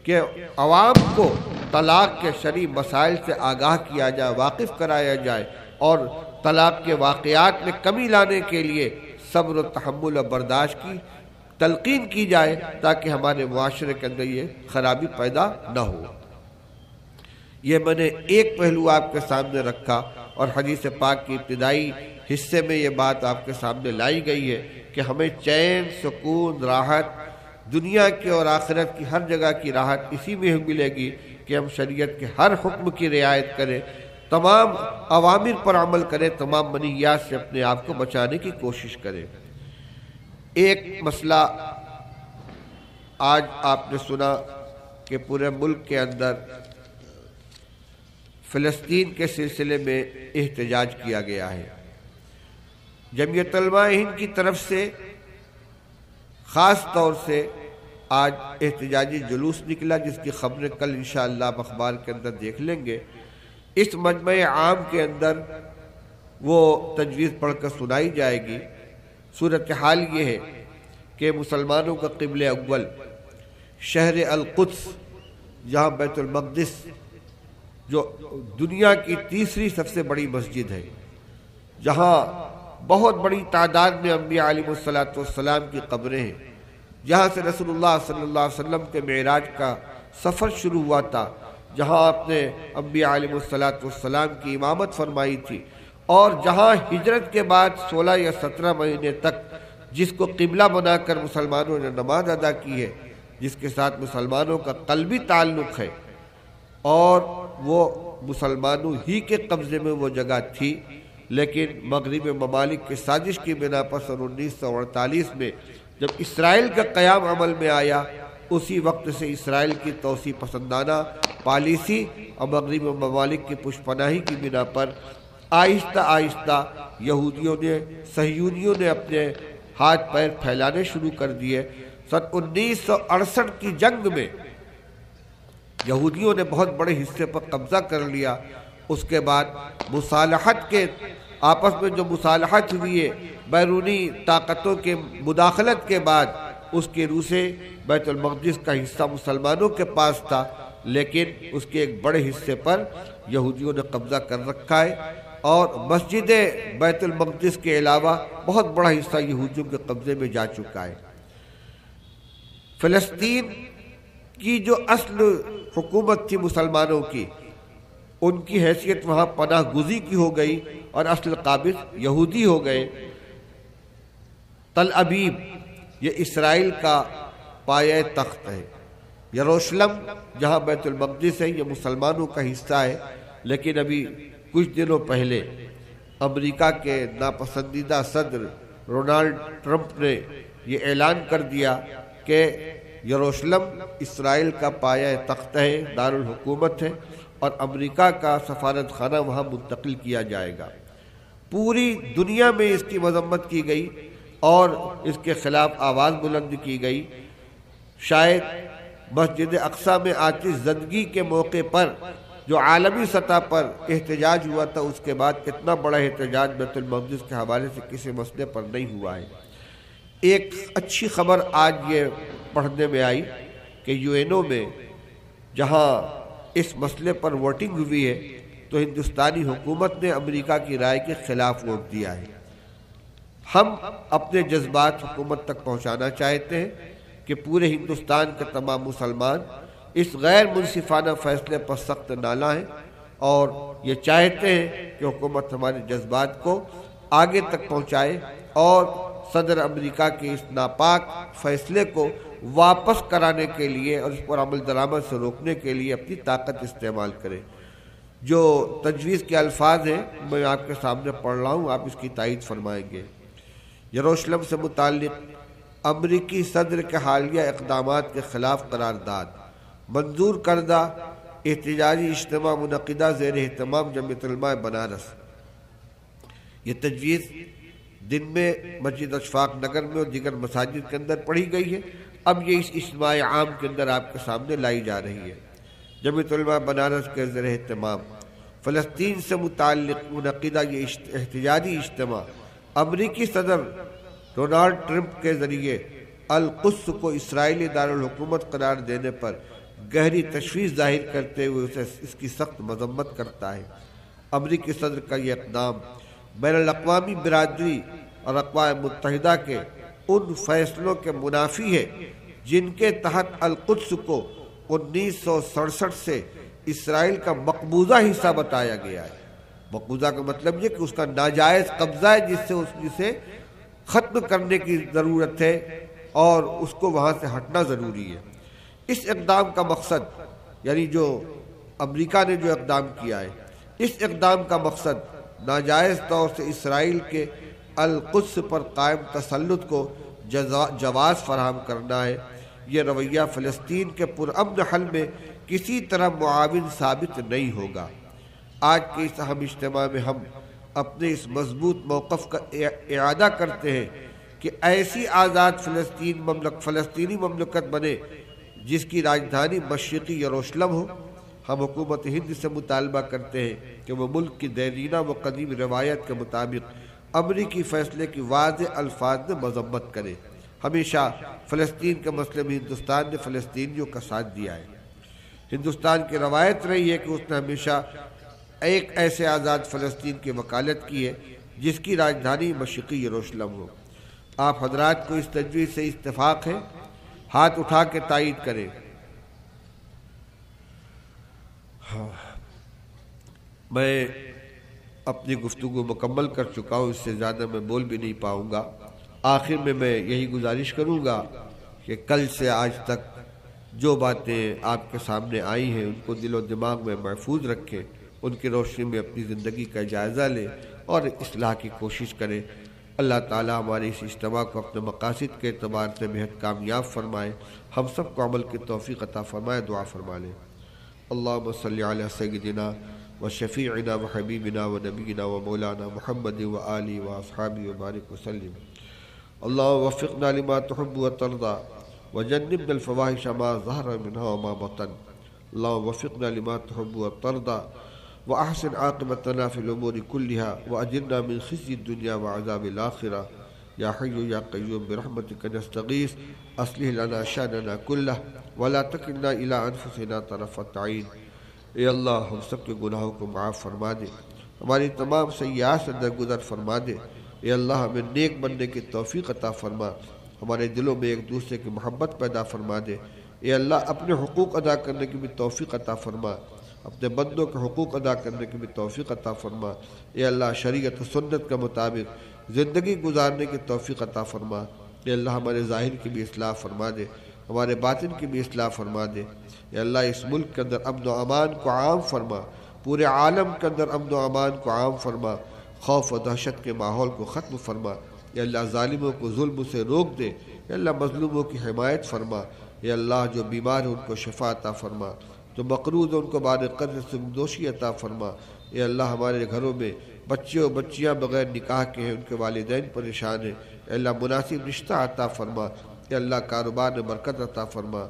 کہ عوام کو طلاق کے شرعی مسائل سے آگاہ کیا جائے، واقف کرایا جائے، اور طلاق کے واقعات میں کمی لانے کے لیے صبر و تحمل و برداشت کی تلقین کی جائے، تاکہ ہمارے معاشرے کے اندر یہ خرابی پیدا نہ ہو۔ یہ میں نے ایک پہلو آپ کے سامنے رکھا، اور حدیث پاک کی ابتدائی حصے میں یہ بات آپ کے سامنے لائی گئی ہے کہ ہمیں چین، سکون، راحت، دنیا کے اور آخرت کی ہر جگہ کی راحت اسی میں ملے گی کہ ہم شریعت کے ہر حکم کی رعایت کریں، تمام اوامر پر عمل کریں، تمام منہیات سے اپنے آپ کو بچانے کی کوشش کریں۔ ایک مسئلہ آج آپ نے سنا کہ پورے ملک کے اندر فلسطین کے سلسلے میں احتجاج کیا گیا ہے۔ جمعیت علماء ہند کی طرف سے خاص طور سے آج احتجاجی جلوس نکلا، جس کی خبریں کل انشاءاللہ اخبار کے اندر دیکھ لیں گے۔ اس مجمع عام کے اندر وہ تجویز پڑھ کر سنائی جائے گی۔ صورتحال یہ ہے کہ مسلمانوں کا قبلہ اول شہر القدس، جہاں بیت المقدس جو دنیا کی تیسری سب سے بڑی مسجد ہے، جہاں بہت بڑی تعداد میں انبیاء علیہ السلام کی قبریں ہیں، جہاں سے رسول اللہ صلی اللہ علیہ وسلم کے معراج کا سفر شروع ہوا تھا، جہاں آپ نے انبیاء علیہ السلام کی امامت فرمائی تھی، اور جہاں ہجرت کے بعد 16 یا 17 مہینے تک جس کو قبلہ بنا کر مسلمانوں نے نماز ادا کی ہے، جس کے ساتھ مسلمانوں کا قلبی تعلق ہے، اور وہ مسلمانوں ہی کے قبضے میں وہ جگہ تھی، لیکن مغربی ممالک کی سازش کی بنا پر سن 1948 میں جب اسرائیل کا قیام عمل میں آیا، اسی وقت سے اسرائیل کی توسیع پسندانہ پالیسی اور مغربی ممالک کی پشپناہی کی بنا پر آہستہ آہستہ یہودیوں نے، صہیونیوں نے اپنے ہاتھ پیر پھیلانے شروع کر دیے۔ سن 1968 کی جنگ میں یہودیوں نے بہت بڑے حصے پر قبضہ کر لیا۔ اس کے بعد مصالحت کے آپس میں جو مصالحت ہوئی ہے، بیرونی طاقتوں کے مداخلت کے بعد، اس کے روح سے بیت المقدس کا حصہ مسلمانوں کے پاس تھا، لیکن اس کے ایک بڑے حصے پر یہودیوں نے قبضہ کر رکھا ہے، اور مسجد بیت المقدس کے علاوہ بہت بڑا حصہ یہودیوں کے قبضے میں جا چکا ہے۔ فلسطین کی جو اصل حکومت تھی مسلمانوں کی، ان کی حیثیت وہاں پناہ گزی کی ہو گئی، اور اصل قابض یہودی ہو گئے۔ تل ابیب یہ اسرائیل کا پایہ تخت ہے، یروشلم جہاں بیت المقدس ہے یہ مسلمانوں کا حصہ ہے، لیکن ابھی کچھ دنوں پہلے امریکہ کے ناپسندیدہ صدر ڈونلڈ ٹرمپ نے یہ اعلان کر دیا کہ یروشلم اسرائیل کا پایہ تخت ہے، دارالحکومت ہے، اور امریکہ کا سفارت خانہ وہاں منتقل کیا جائے گا۔ پوری دنیا میں اس کی مذمت کی گئی اور اس کے خلاف آواز بلند کی گئی۔ شاید مسجد اقصیٰ میں آتش زدگی کے موقع پر جو عالمی سطح پر احتجاج ہوا تھا، اس کے بعد اتنا بڑا احتجاج بیت المقدس کے حوالے سے کسی مسئلے پر نہیں ہوا ہے۔ ایک اچھی خبر آج یہ پڑھنے میں آئی کہ یو این او میں جہاں اس مسئلے پر ووٹنگ ہوئی ہے، تو ہندوستانی حکومت نے امریکہ کی رائے کے خلاف ووٹ دیا ہے۔ ہم اپنے جذبات حکومت تک پہنچانا چاہتے ہیں کہ پورے ہندوستان کے تمام مسلمان اس غیر منصفانہ فیصلے پر سخت نالہ ہیں، اور یہ چاہتے ہیں کہ حکومت ہمارے جذبات کو آگے تک پہنچائے اور صدر امریکہ کے اس ناپاک فیصلے کو واپس کرانے کے لیے اور اس پر عمل درآمد سے روکنے کے لیے اپنی طاقت استعمال کرے۔ جو تجویز کے الفاظ ہیں میں آپ کے سامنے پڑھ رہا ہوں، آپ اس کی تائید فرمائیں گے۔ یروشلم سے متعلق امریکی صدر کے حالیہ اقدامات کے خلاف قرارداد، منظور کردہ احتجاجی اجتماع منعقدہ زیر اہتمام جمعیت علماء بنارس۔ یہ تجویز دن میں مسجد اشفاق نگر میں اور دیگر مساجد کے اندر پڑھی گئی ہے، اب یہ اس اجتماع عام کے اندر آپ کے سامنے لائی جا رہی ہے۔ جمعیت علماء بنارس کے زیر اہتمام فلسطین سے متعلق منعقدہ یہ احتجاجی اجتماع امریکی صدر ڈونالڈ ٹرمپ کے ذریعے القدس کو اسرائیلی دارالحکومت قرار دینے پر گہری تشویش ظاہر کرتے ہوئے اس کی سخت مذمت کرتا ہے۔ امریکی صدر کا یہ اقدام بین الاقوامی برادری اور اقوام متحدہ کے ان فیصلوں کے منافی ہے جن کے تحت القدس کو 1967 سے اسرائیل کا مقبوضہ حصہ بتایا گیا ہے۔ مقبوضہ کا مطلب یہ کہ اس کا ناجائز قبضہ ہے جسے ختم کرنے کی ضرورت ہے اور اس کو وہاں سے ہٹنا ضروری ہے۔ اس اقدام کا مقصد، یعنی جو امریکہ نے جو اقدام کیا ہے، اس اقدام کا مقصد ناجائز طور سے اسرائیل کے القدس پر قائم تسلط کو جواز فراہم کرنا ہے۔ یہ رویہ فلسطین کے پرامن حل میں کسی طرح معاون ثابت نہیں ہوگا۔ آج کے اس اہم اجتماع میں ہم اپنے اس مضبوط موقف کا اعادہ کرتے ہیں کہ ایسی آزاد فلسطینی مملکت بنے جس کی راجدھانی مشرقی یروشلم ہو۔ ہم حکومت ہند سے مطالبہ کرتے ہیں کہ وہ ملک کی دیرینہ و قدیم روایت کے مطابق امریکی فیصلے کی واضح الفاظ میں مذمت کرے۔ ہمیشہ فلسطین کے مسئلے میں ہندوستان نے فلسطینیوں کا ساتھ دیا ہے۔ ہندوستان کی روایت رہی ہے کہ اس نے ہمیشہ ایک ایسے آزاد فلسطین کی وکالت کی ہے جس کی راجدھانی مشرقی یروشلم ہو۔ آپ حضرات کو اس تجویز سے اتفاق ہے؟ ہاتھ اٹھا کے تائید کریں۔ میں اپنی گفتگو مکمل کر چکا ہوں، اس سے زیادہ میں بول بھی نہیں پاؤں گا۔ آخر میں یہی گزارش کروں گا کہ کل سے آج تک جو باتیں آپ کے سامنے آئی ہیں ان کو دل و دماغ میں محفوظ رکھیں، ان کی روشنی میں اپنی زندگی کا جائزہ لیں اور اصلاح کی کوشش کریں۔ اللہ تعالی ہمارے اس اجتماع کو اپنے مقاصد کے اعتبار سے بہت کامیاب فرمائے، ہم سب کو عمل کی توفیق عطا فرمائے، دعا فرما لیں۔ اللہم صلی علی سیدنا و شفیعنا و حبیبنا و نبینا و مولانا محمد و آلہ و اصحابہ و بارک وسلم۔ اللہم وفقنا لما تحب و ترضى وجنبنا الفواحش ما ظهر منها وما بطن۔ اللہم وفقنا لما تحب و ترضى وأحسن عاقبتنا في الأمور كلها وأجرنا من خزي الدنيا وعذاب الآخرة يا حي يا قيوم برحمتك نستغيث أصلح لنا شأننا كله ولا تكلنا إلى أنفسنا طرفة عين۔ اے اللہ ہم سب کے گناہوں کو معاف فرما دے، ہماری تمام سیئات سے درگزر فرما دے۔ اے اللہ ہمیں نیک بننے کی توفیق عطا فرما، ہمارے دلوں میں ایک دوسرے کی محبت پیدا فرما دے۔ اے اللہ اپنے حقوق ادا کرنے کی بھی توفیق عطا فرما، اپنے بندوں کے حقوق ادا کرنے کی بھی توفیق عطا فرما۔ اے اللہ شریعت و سنت کے مطابق زندگی گزارنے کی توفیق عطا فرما۔ اے اللہ ہمارے ظاہر کی بھی اصلاح فرما دے، ہمارے باطن کی بھی اصلاح فرما دے۔ اے اللہ اس ملک کے اندر امن و امان کو عام فرما، پورے عالم کے اندر امن و امان کو عام فرما، خوف و دہشت کے ماحول کو ختم فرما۔ اے اللہ ظالموں کو ظلم سے روک دے، اے اللہ مظلوموں کی حمایت فرما۔ اے اللہ جو بیمار ہیں ان کو شفا عطا فرما، جو مقروض ہیں ان کو بار قدر سے دوشی عطا فرما۔ اے اللہ ہمارے گھروں میں بچے و بچیاں بغیر نکاح کے ہیں، ان کے والدین پریشان ہیں، اے اللہ مناسب رشتہ عطا فرما۔ اے اللہ کاروبار میں برکت عطا فرما،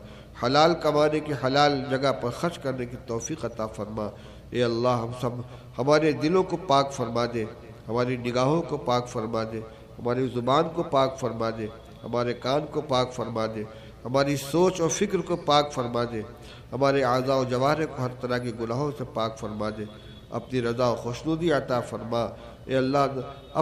حلال کمانے کی حلال جگہ پر خرچ کرنے کی توفیق عطا فرما۔ اے اللہ ہمارے دلوں کو پاک فرما دے، ہماری نگاہوں کو پاک فرما دے، ہماری زبان کو پاک فرما دے، ہمارے کان کو پاک فرما دے، ہماری سوچ اور فکر کو پاک فرما دے، ہمارے اعضاء و جوارح کو ہر طرح کے گناہوں سے پاک فرما دے، اپنی رضا و خوشنودی عطا فرما۔ اے اللہ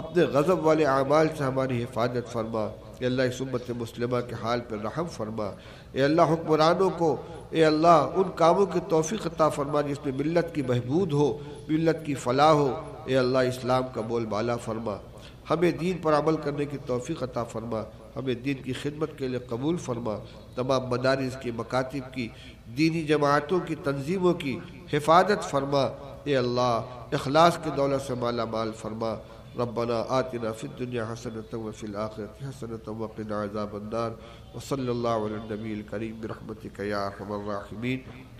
اپنے غضب والے اعمال سے ہماری حفاظت فرما۔ اے اللہ اس امت مسلمہ کے حال پر رحم فرما۔ اے اللہ حکمرانوں کو اے اللہ ان کاموں کی توفیق عطا فرما جس میں ملت کی بہبود ہو، ملت کی فلاح ہو۔ اے اللہ اسلام کا بول بالا فرما، ہمیں دین پر عمل کرنے کی توفیق عطا فرما، ہمیں دین کی خدمت کے لیے قبول فرما، تمام مدارس کی، مکاتب کی، دینی جماعتوں کی، تنظیموں کی حفاظت فرما۔ اے اللہ اخلاص کی دولت سے مالا مال فرما۔ ربنا آتنا فی الدنیا حسنۃ وفی الآخرۃ حسنۃ وقنا عذاب النار، وصلی اللہ علی النبی الکریم برحمتک یا ارحم الراحمین۔